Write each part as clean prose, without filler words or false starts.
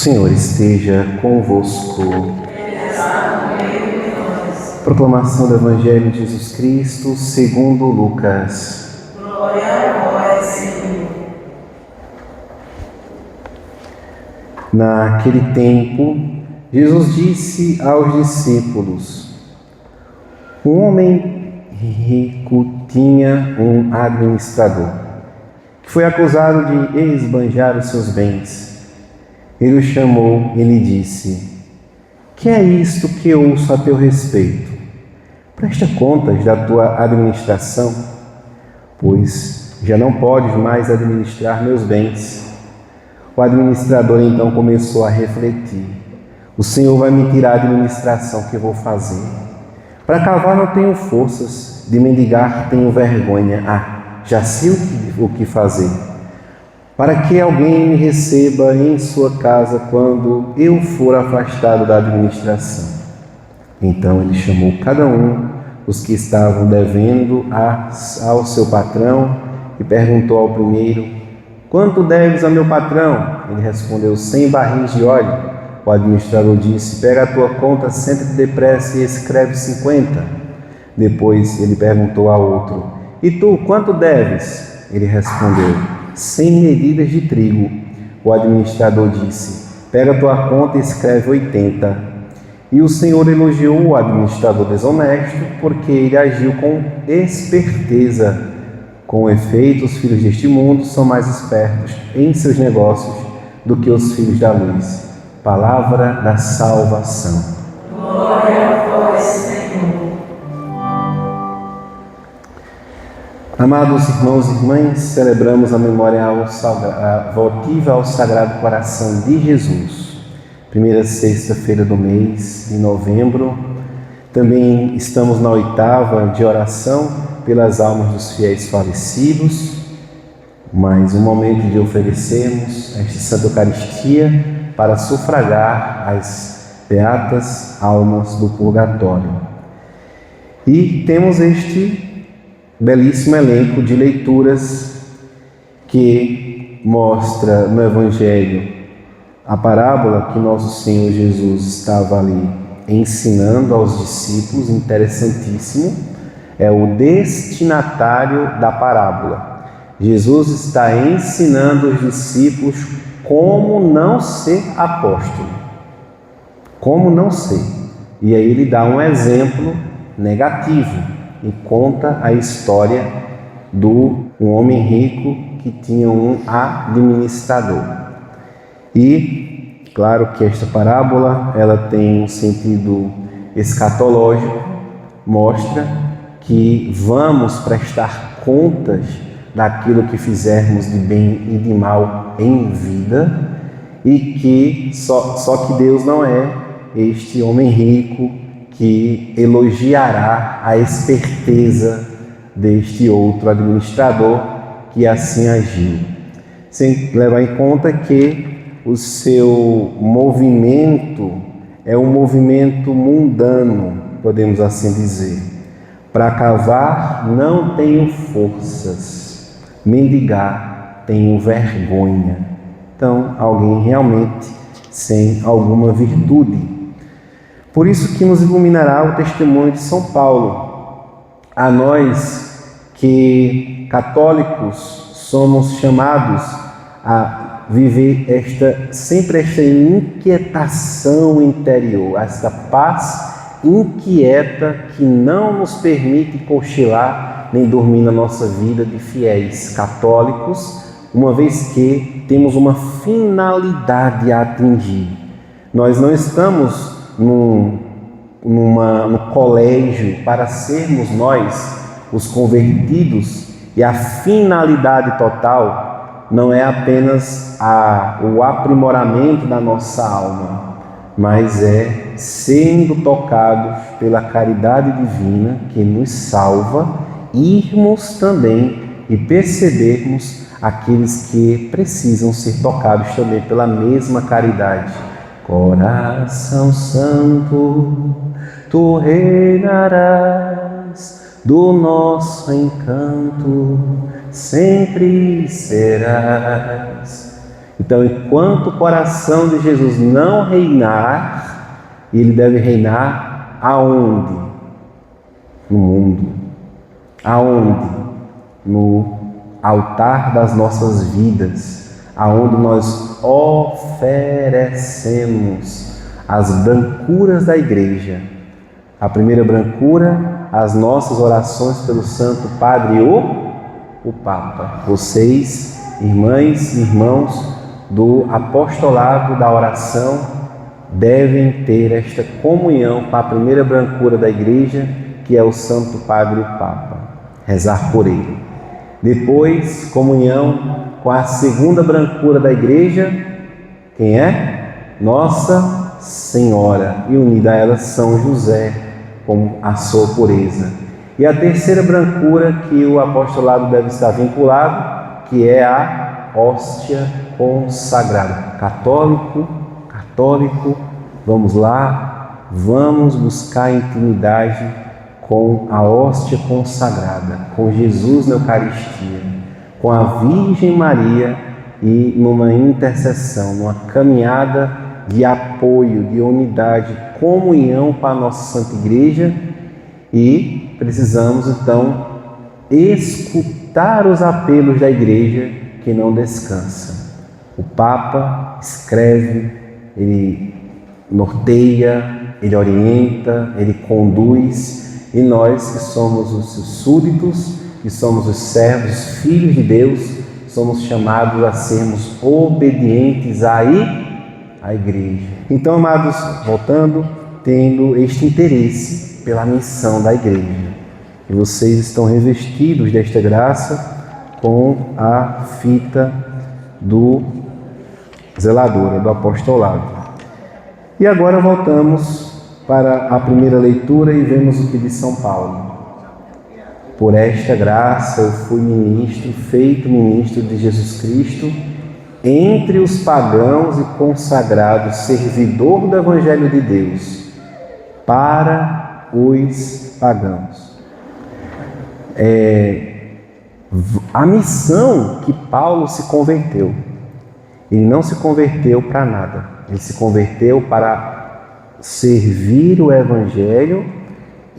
Senhor esteja convosco. Proclamação do Evangelho de Jesus Cristo segundo Lucas. Glória a vós, Senhor. Naquele tempo, Jesus disse aos discípulos: um homem rico tinha um administrador, que foi acusado de esbanjar os seus bens. Ele o chamou e lhe disse: que é isto que ouço a teu respeito? Presta contas da tua administração, pois já não podes mais administrar meus bens. O administrador então começou a refletir: o Senhor vai me tirar a administração que eu vou fazer. Para cavar não tenho forças, de mendigar tenho vergonha. Já sei o que fazer. Para que alguém me receba em sua casa quando eu for afastado da administração. Então ele chamou cada um, os que estavam devendo ao seu patrão, e perguntou ao primeiro: quanto deves a meu patrão? Ele respondeu: 100 barris de óleo. O administrador disse: pega a tua conta, senta-te depressa e escreve 50. Depois ele perguntou ao outro: e tu, quanto deves? Ele respondeu: 100 medidas de trigo. O administrador disse: pega a tua conta e escreve 80. E o Senhor elogiou o administrador desonesto, porque ele agiu com esperteza. Com efeito, os filhos deste mundo são mais espertos em seus negócios do que os filhos da luz. Palavra da salvação. Glória a vós, Senhor. Amados irmãos e irmãs, celebramos a memória votiva ao Sagrado Coração de Jesus. Primeira sexta-feira do mês de novembro. Também estamos na 8ª de oração pelas almas dos fiéis falecidos. Mais um momento de oferecermos esta Santa Eucaristia para sufragar as beatas almas do purgatório. E temos este belíssimo elenco de leituras que mostra no Evangelho a parábola que nosso Senhor Jesus estava ali ensinando aos discípulos. Interessantíssimo, é o destinatário da parábola. Jesus está ensinando os discípulos como não ser apóstolo, como não ser. E aí ele dá um exemplo negativo e conta a história do um homem rico que tinha um administrador. E claro que esta parábola ela tem um sentido escatológico, mostra que vamos prestar contas daquilo que fizermos de bem e de mal em vida, e que só que Deus não é este homem rico que elogiará a esperteza deste outro administrador que assim agiu, sem levar em conta que o seu movimento é um movimento mundano, podemos assim dizer. Para cavar não tenho forças, mendigar tenho vergonha. Então, alguém realmente sem alguma virtude. Por isso que nos iluminará o testemunho de São Paulo. A nós que católicos somos chamados a viver sempre esta inquietação interior, esta paz inquieta que não nos permite cochilar nem dormir na nossa vida de fiéis católicos, uma vez que temos uma finalidade a atingir. Nós não estamos no colégio para sermos nós os convertidos, e a finalidade total não é apenas o aprimoramento da nossa alma, mas é sendo tocados pela caridade divina que nos salva, irmos também e percebermos aqueles que precisam ser tocados também pela mesma caridade. Coração Santo, tu reinarás, do nosso encanto sempre serás. Então, enquanto o coração de Jesus não reinar, ele deve reinar aonde? No mundo. Aonde? No altar das nossas vidas, aonde nós oferecemos as brancuras da igreja. A primeira brancura, as nossas orações pelo Santo Padre, o Papa. Vocês, irmãs e irmãos do apostolado da oração, devem ter esta comunhão com a primeira brancura da igreja, que é o Santo Padre, o Papa. Rezar por ele. Depois, comunhão com a segunda brancura da igreja, quem é? Nossa Senhora, e unida a ela São José, com a sua pureza. E a terceira brancura que o apostolado deve estar vinculado, que é a hóstia consagrada. Católico, vamos lá, vamos buscar intimidade com a hóstia consagrada, com Jesus na Eucaristia, com a Virgem Maria e numa intercessão, numa caminhada de apoio, de unidade, comunhão com a nossa Santa Igreja. E precisamos então escutar os apelos da Igreja que não descansa. O Papa escreve, ele norteia, ele orienta, ele conduz, e nós que somos os seus súditos, que somos os servos, os filhos de Deus, somos chamados a sermos obedientes à Igreja. Então, amados, voltando, tendo este interesse pela missão da Igreja, e vocês estão revestidos desta graça com a fita do zeladora, do apostolado. E agora voltamos para a primeira leitura e vemos o que diz São Paulo. Por esta graça eu fui ministro, feito ministro de Jesus Cristo, entre os pagãos e consagrado servidor do Evangelho de Deus, para os pagãos. A missão que Paulo se converteu, ele não se converteu para nada, ele se converteu para servir o Evangelho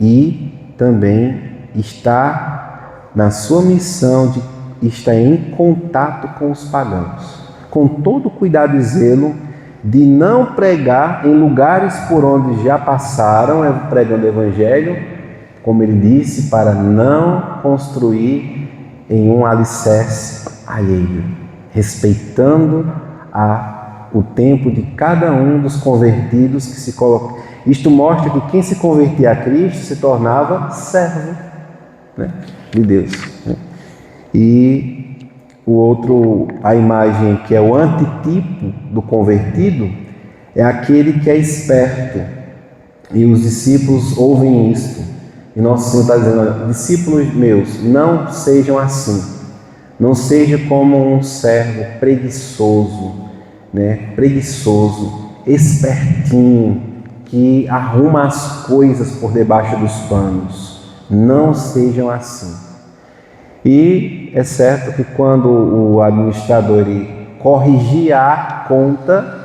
e também está na sua missão de estar em contato com os pagãos, com todo cuidado e zelo de não pregar em lugares por onde já passaram pregando o Evangelho, como ele disse, para não construir em um alicerce alheio, respeitando o tempo de cada um dos convertidos que se coloca. Isto mostra que quem se convertia a Cristo se tornava servo, né, de Deus. Né? E a imagem que é o antitipo do convertido é aquele que é esperto. E os discípulos ouvem isto. E Nosso Senhor está dizendo: discípulos meus, não sejam assim. Não seja como um servo preguiçoso, espertinho, que arruma as coisas por debaixo dos panos. Não sejam assim. E é certo que quando o administrador corrigia a conta,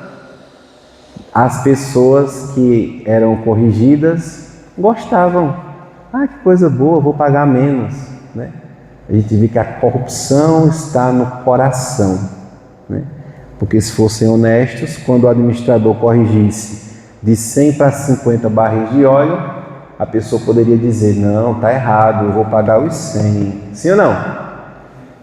as pessoas que eram corrigidas gostavam. Ah, que coisa boa, vou pagar menos, né? A gente vê que a corrupção está no coração, né? Porque se fossem honestos, quando o administrador corrigisse de 100 para 50 barris de óleo, a pessoa poderia dizer: não, está errado, eu vou pagar os 100. Sim ou não?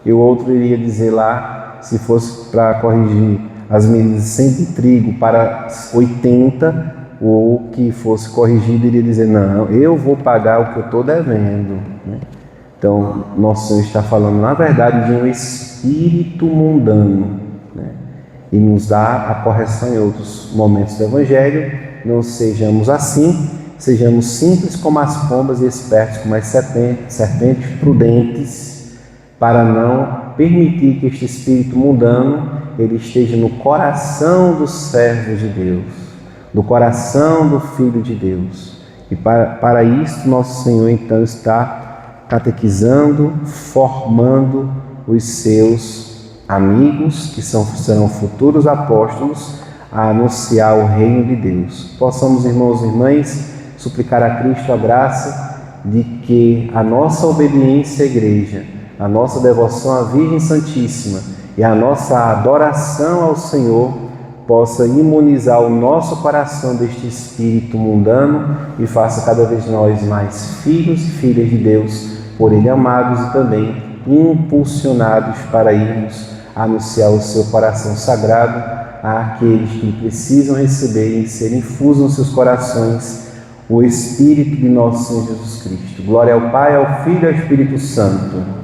E o outro iria dizer lá, se fosse para corrigir as medidas de 100 de trigo para 80, ou que fosse corrigido iria dizer: não, eu vou pagar o que eu estou devendo, né? Então, Nosso Senhor está falando, na verdade, de um espírito mundano, né? E nos dá a correção em outros momentos do Evangelho. Não sejamos assim, sejamos simples como as pombas e espertos como as serpentes, prudentes, para não permitir que este espírito mundano ele esteja no coração dos servos de Deus, do coração do Filho de Deus. E para isso Nosso Senhor então está catequizando, formando os seus amigos que serão futuros apóstolos a anunciar o reino de Deus. Possamos, irmãos e irmãs, suplicar a Cristo a graça de que a nossa obediência à Igreja, a nossa devoção à Virgem Santíssima e a nossa adoração ao Senhor possa imunizar o nosso coração deste espírito mundano e faça cada vez nós mais filhos e filhas de Deus, por Ele amados e também impulsionados para irmos anunciar o seu coração sagrado àqueles que precisam receber e ser infuso nos seus corações o Espírito de nosso Senhor Jesus Cristo. Glória ao Pai, ao Filho e ao Espírito Santo.